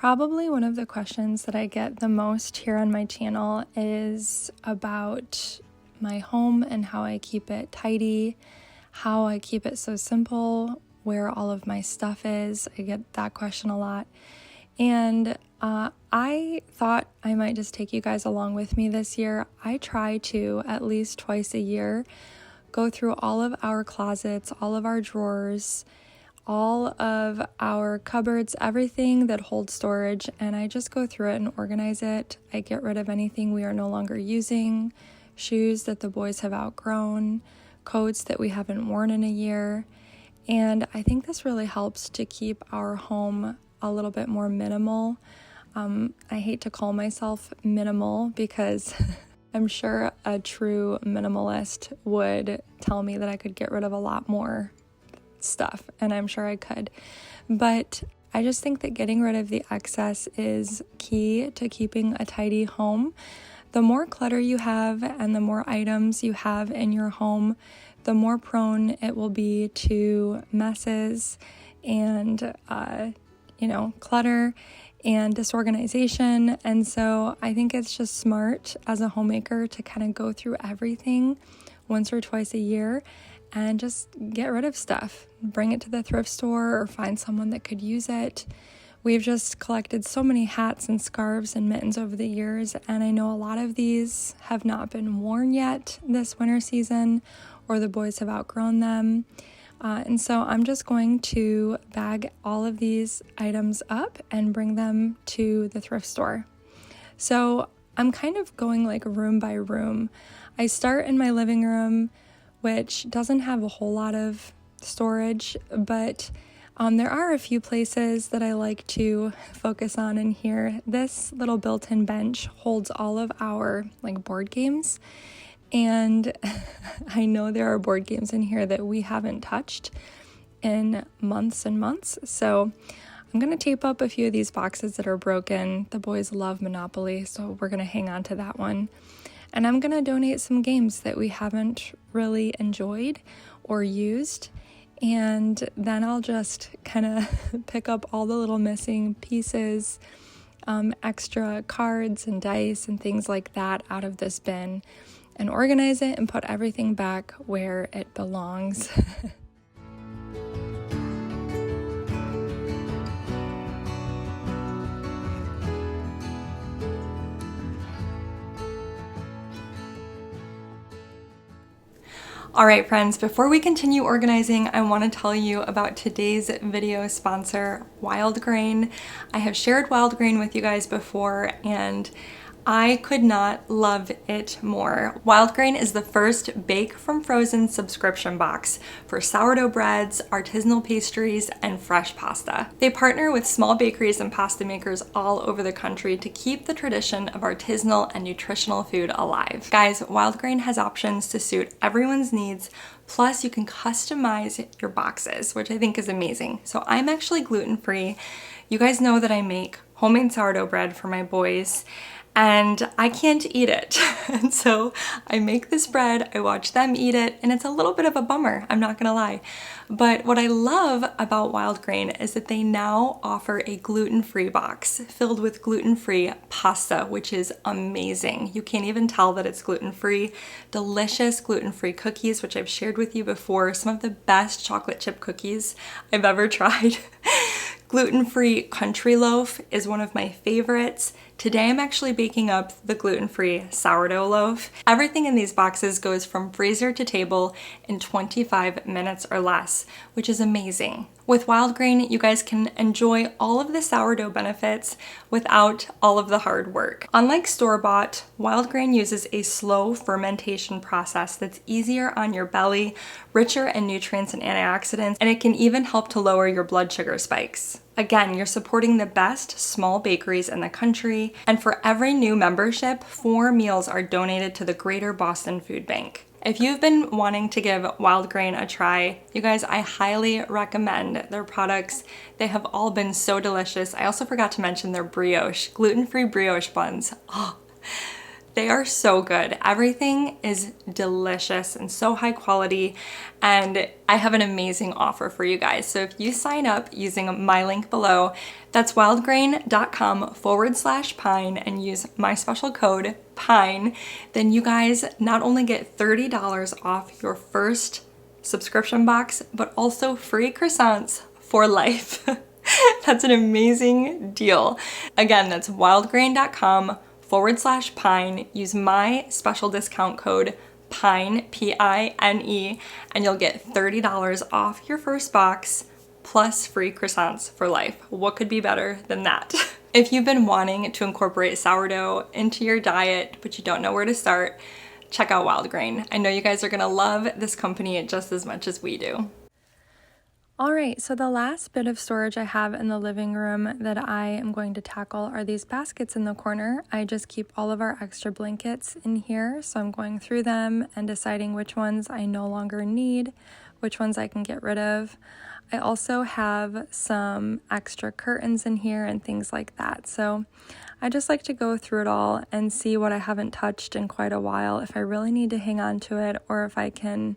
Probably one of the questions that I get the most here on my channel is about my home and how I keep it tidy, how I keep it so simple, where all of my stuff is. I get that question a lot. And I thought I might just take you guys along with me this year. I try to, at least twice a year, go through all of our closets, all of our drawers, all of our cupboards, everything that holds storage, and I just go through it and organize it. I get rid of anything we are no longer using, shoes that the boys have outgrown, coats that we haven't worn in a year, and I think this really helps to keep our home a little bit more minimal. I hate to call myself minimal because I'm sure a true minimalist would tell me that I could get rid of a lot more stuff, and I'm sure I could, but I just think that getting rid of the excess is key to keeping a tidy home. The more clutter you have and the more items you have in your home, the more prone it will be to messes and clutter and disorganization. And so I think it's just smart as a homemaker to kind of go through everything once or twice a year and just get rid of stuff. Bring it to the thrift store or find someone that could use it. We've just collected so many hats and scarves and mittens over the years, and I know a lot of these have not been worn yet this winter season, or the boys have outgrown them. And so I'm just going to bag all of these items up and bring them to the thrift store. So I'm kind of going like room by room. I start in my living room, which doesn't have a whole lot of storage, but there are a few places that I like to focus on in here. This little built-in bench holds all of our board games, and I know there are board games in here that we haven't touched in months and months, so I'm going to tape up a few of these boxes that are broken. The boys love Monopoly, so we're going to hang on to that one. And I'm going to donate some games that we haven't really enjoyed or used. And then I'll just kind of pick up all the little missing pieces, extra cards and dice and things like that out of this bin and organize it and put everything back where it belongs. All right, friends, before we continue organizing, I want to tell you about today's video sponsor, Wild Grain. I have shared Wild Grain with you guys before, and I could not love it more. Wild Grain is the first bake from frozen subscription box for sourdough breads, artisanal pastries, and fresh pasta. They partner with small bakeries and pasta makers all over the country to keep the tradition of artisanal and nutritional food alive. Guys, Wild Grain has options to suit everyone's needs. Plus, you can customize your boxes, which I think is amazing. So I'm actually gluten-free. You guys know that I make homemade sourdough bread for my boys, and I can't eat it. And so I make this bread, I watch them eat it, and it's a little bit of a bummer, I'm not gonna lie. But what I love about Wild Grain is that they now offer a gluten-free box filled with gluten-free pasta, which is amazing. You can't even tell that it's gluten-free. Delicious gluten-free cookies, which I've shared with you before, some of the best chocolate chip cookies I've ever tried. Gluten-free country loaf is one of my favorites. Today I'm actually baking up the gluten-free sourdough loaf. Everything in these boxes goes from freezer to table in 25 minutes or less, which is amazing. With Wild Grain, you guys can enjoy all of the sourdough benefits without all of the hard work. Unlike store-bought, Wild Grain uses a slow fermentation process that's easier on your belly, richer in nutrients and antioxidants, and it can even help to lower your blood sugar spikes. Again, you're supporting the best small bakeries in the country, and for every new membership, 4 meals are donated to the Greater Boston Food Bank. If you've been wanting to give Wild Grain a try, you guys, I highly recommend their products. They have all been so delicious. I also forgot to mention their brioche, gluten-free brioche buns. Oh, They are so good. Everything is delicious and so high quality, and I have an amazing offer for you guys. So if you sign up using my link below, that's wildgrain.com/pine, and use my special code PINE, then you guys not only get $30 off your first subscription box, but also free croissants for life. That's an amazing deal. Again, that's wildgrain.com/pine. Use my special discount code PINE, P-I-N-E, and you'll get $30 off your first box plus free croissants for life. What could be better than that? If you've been wanting to incorporate sourdough into your diet, but you don't know where to start, check out Wildgrain. I know you guys are gonna love this company just as much as we do. All right, so the last bit of storage I have in the living room that I am going to tackle are these baskets in the corner. I just keep all of our extra blankets in here, so I'm going through them and deciding which ones I no longer need, which ones I can get rid of. I also have some extra curtains in here and things like that. So I just like to go through it all and see what I haven't touched in quite a while, if I really need to hang on to it or if I can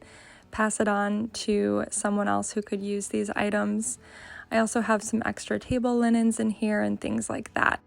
pass it on to someone else who could use these items. I also have some extra table linens in here and things like that.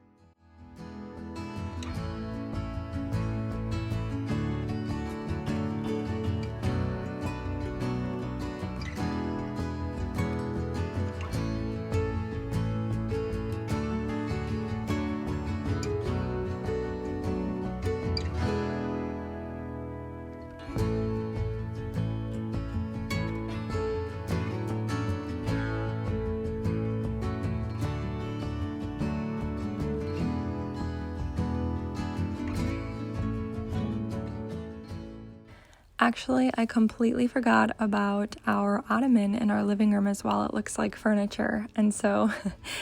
Actually, I completely forgot about our ottoman in our living room as well. It looks like furniture, and so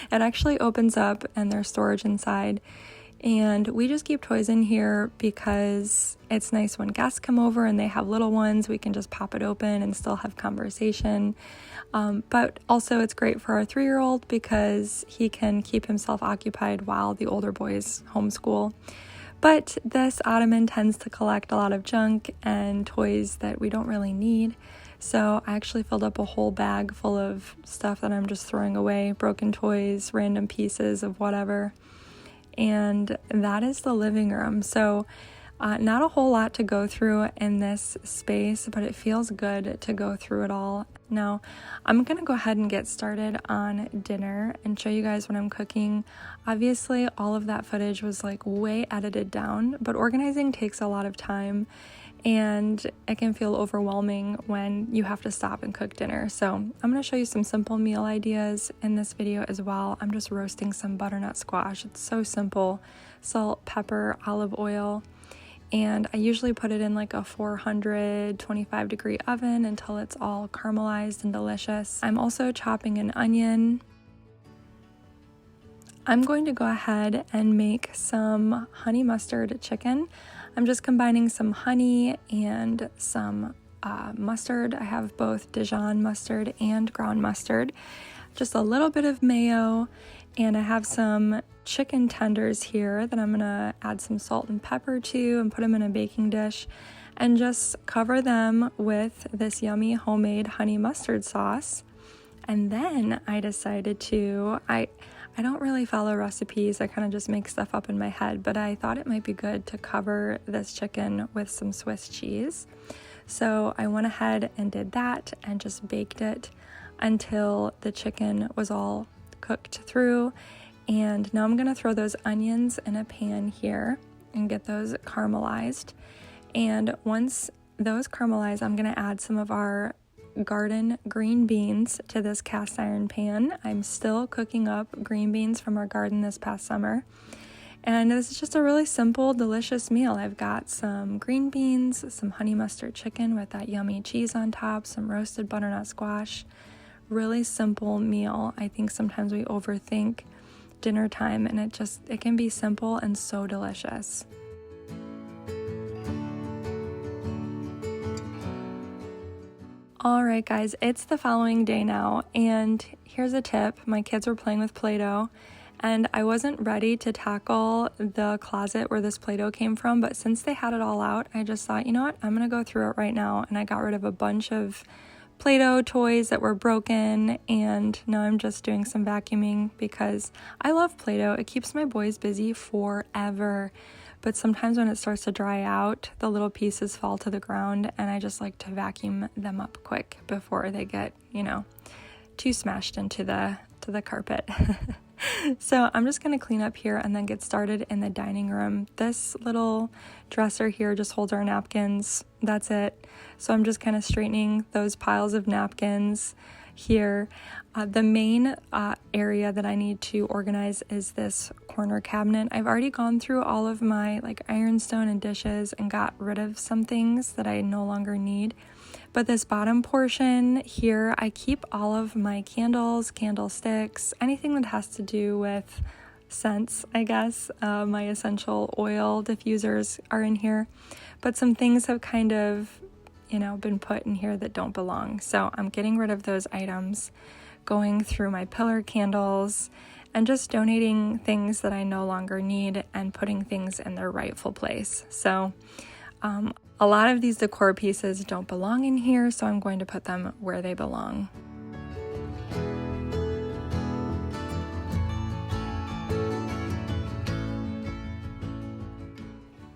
it actually opens up and there's storage inside. And we just keep toys in here because it's nice when guests come over and they have little ones, we can just pop it open and still have conversation. But also it's great for our 3-year-old because he can keep himself occupied while the older boys homeschool. But this ottoman tends to collect a lot of junk and toys that we don't really need. So I actually filled up a whole bag full of stuff that I'm just throwing away, broken toys, random pieces of whatever. And that is the living room. So not a whole lot to go through in this space, but it feels good to go through it all. Now, I'm gonna go ahead and get started on dinner and show you guys what I'm cooking. Obviously, all of that footage was like way edited down, but organizing takes a lot of time and it can feel overwhelming when you have to stop and cook dinner. So I'm gonna show you some simple meal ideas in this video as well. I'm just roasting some butternut squash. It's so simple. Salt, pepper, olive oil. And I usually put it in like a 425 degree oven until it's all caramelized and delicious. I'm also chopping an onion. I'm going to go ahead and make some honey mustard chicken. I'm just combining some honey and some mustard. I have both Dijon mustard and ground mustard. Just a little bit of mayo, and I have some chicken tenders here that I'm gonna add some salt and pepper to and put them in a baking dish and just cover them with this yummy homemade honey mustard sauce. And then I decided to, I don't really follow recipes, I kind of just make stuff up in my head, but I thought it might be good to cover this chicken with some Swiss cheese. So I went ahead and did that and just baked it until the chicken was all cooked through. And now I'm gonna throw those onions in a pan here and get those caramelized. And once those caramelize, I'm gonna add some of our garden green beans to this cast iron pan. I'm still cooking up green beans from our garden this past summer. And this is just a really simple, delicious meal. I've got some green beans, some honey mustard chicken with that yummy cheese on top, some roasted butternut squash. Really simple meal. I think sometimes we overthink dinner time and it can be simple and so delicious. All right, guys, it's the following day now, and here's a tip. My kids were playing with Play-Doh, And I wasn't ready to tackle the closet where this Play-Doh came from, but since they had it all out, I just thought, you know what, I'm gonna go through it right now. And I got rid of a bunch of Play-Doh toys that were broken, and now I'm just doing some vacuuming because I love Play-Doh. It keeps my boys busy forever, but sometimes when it starts to dry out, the little pieces fall to the ground, and I just like to vacuum them up quick before they get, too smashed into the carpet. So I'm just going to clean up here and then get started in the dining room. This little dresser here just holds our napkins. That's it. So I'm just kind of straightening those piles of napkins here. The main area that I need to organize is this corner cabinet. I've already gone through all of my ironstone and dishes and got rid of some things that I no longer need. But this bottom portion here, I keep all of my candles, candlesticks, anything that has to do with scents, I guess. My essential oil diffusers are in here. But some things have kind of, been put in here that don't belong. So I'm getting rid of those items, going through my pillar candles, and just donating things that I no longer need and putting things in their rightful place. So, a lot of these decor pieces don't belong in here, so I'm going to put them where they belong.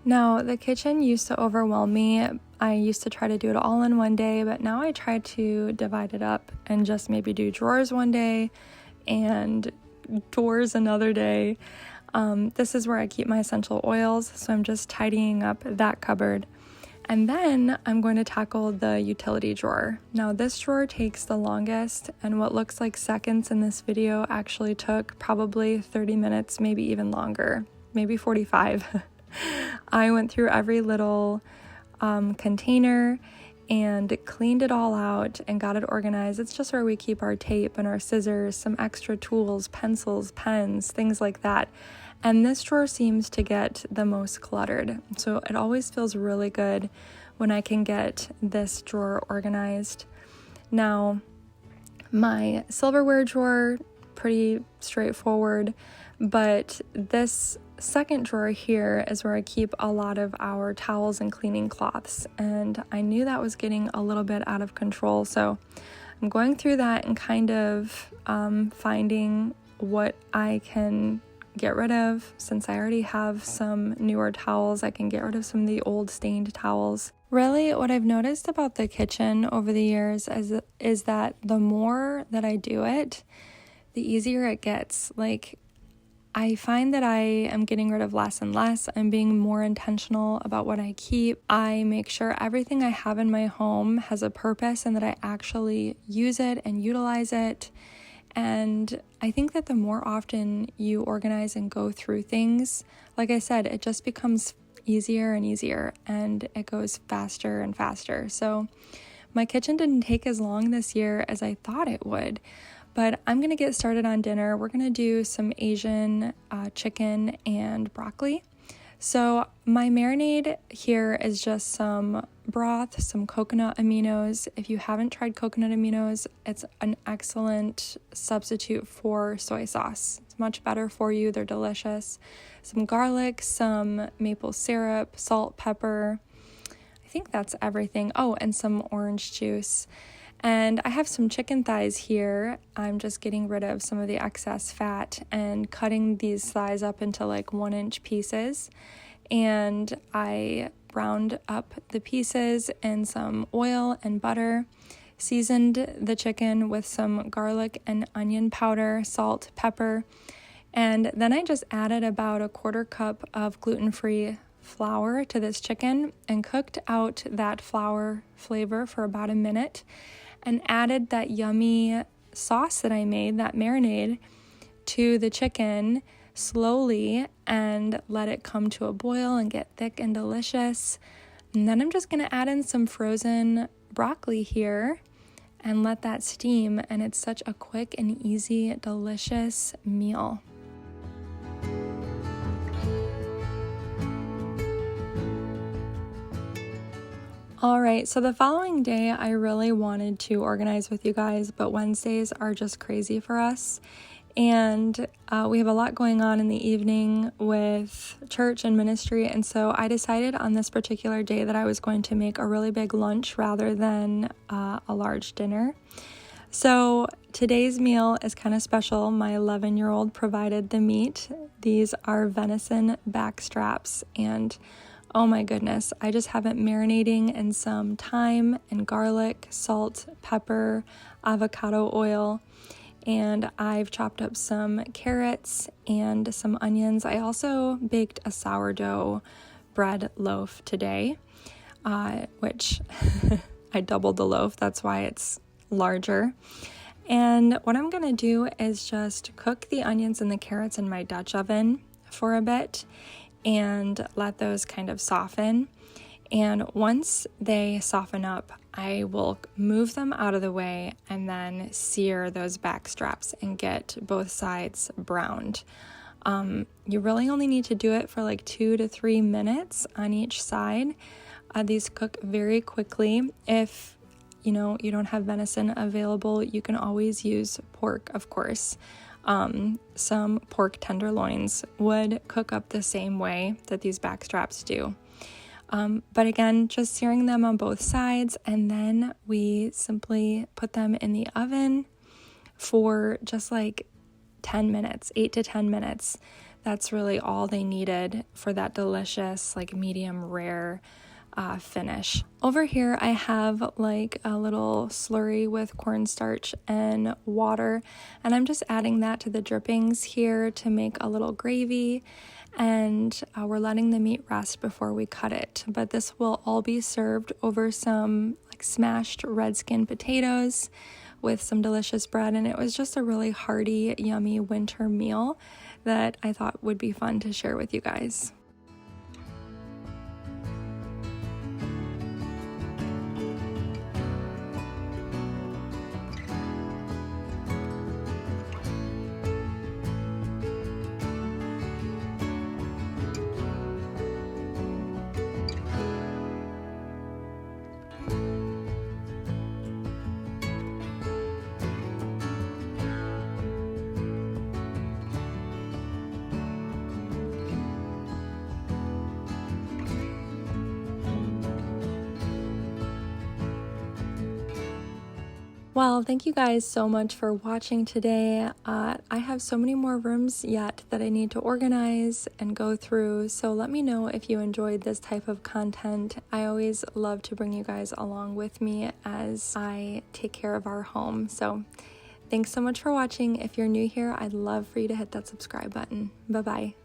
Now, the kitchen used to overwhelm me. I used to try to do it all in one day, but now I try to divide it up and just maybe do drawers one day and doors another day. This is where I keep my essential oils, so I'm just tidying up that cupboard. And then I'm going to tackle the utility drawer. Now this drawer takes the longest, and what looks like seconds in this video actually took probably 30 minutes, maybe even longer, maybe 45. I went through every little container and cleaned it all out and got it organized. It's just where we keep our tape and our scissors, some extra tools, pencils, pens, things like that. And this drawer seems to get the most cluttered. So it always feels really good when I can get this drawer organized. Now, my silverware drawer, pretty straightforward, but this second drawer here is where I keep a lot of our towels and cleaning cloths. And I knew that was getting a little bit out of control. So I'm going through that and kind of finding what I can get rid of. Since I already have some newer towels, I can get rid of some of the old stained towels. Really, what I've noticed about the kitchen over the years is that the more that I do it, the easier it gets. I find that I am getting rid of less and less. I'm being more intentional about what I keep. I make sure everything I have in my home has a purpose and that I actually use it and utilize it. And I think that the more often you organize and go through things, like I said, it just becomes easier and easier, and it goes faster and faster. So my kitchen didn't take as long this year as I thought it would, but I'm going to get started on dinner. We're going to do some Asian chicken and broccoli. So my marinade here is just some broth, some coconut aminos. If you haven't tried coconut aminos, it's an excellent substitute for soy sauce. It's much better for you. They're delicious. Some garlic, some maple syrup, salt, pepper. I think that's everything. Oh, and some orange juice. And I have some chicken thighs here. I'm just getting rid of some of the excess fat and cutting these thighs up into 1-inch pieces. And I browned up the pieces in some oil and butter, seasoned the chicken with some garlic and onion powder, salt, pepper, and then I just added about a 1/4 cup of gluten-free flour to this chicken and cooked out that flour flavor for about a minute and added that yummy sauce that I made, that marinade, to the chicken slowly and let it come to a boil and get thick and delicious. And then I'm just going to add in some frozen broccoli here and let that steam, and it's such a quick and easy, delicious meal. All right, so the following day I really wanted to organize with you guys, but Wednesdays are just crazy for us. And we have a lot going on in the evening with church and ministry, and so I decided on this particular day that I was going to make a really big lunch rather than a large dinner. So today's meal is kind of special. My 11-year-old provided the meat. These are venison back straps, and oh my goodness, I just have it marinating in some thyme and garlic, salt, pepper, avocado oil, and I've chopped up some carrots and some onions. I also baked a sourdough bread loaf today, which I doubled the loaf. That's why it's larger. And what I'm going to do is just cook the onions and the carrots in my Dutch oven for a bit and let those kind of soften. And once they soften up, I will move them out of the way and then sear those back straps and get both sides browned. You really only need to do it for like 2 to 3 minutes on each side. These cook very quickly. If you don't have venison available, you can always use pork, of course. Some pork tenderloins would cook up the same way that these back straps do. But again, just searing them on both sides, and then we simply put them in the oven for just like 10 minutes, 8 to 10 minutes. That's really all they needed for that delicious, like medium rare finish. Over here, I have like a little slurry with cornstarch and water, and I'm just adding that to the drippings here to make a little gravy. And we're letting the meat rest before we cut it. But this will all be served over some like smashed red skin potatoes with some delicious bread. And it was just a really hearty, yummy winter meal that I thought would be fun to share with you guys. Well, thank you guys so much for watching today. I have so many more rooms yet that I need to organize and go through, so let me know if you enjoyed this type of content. I always love to bring you guys along with me as I take care of our home. So thanks so much for watching. If you're new here, I'd love for you to hit that subscribe button. Bye-bye.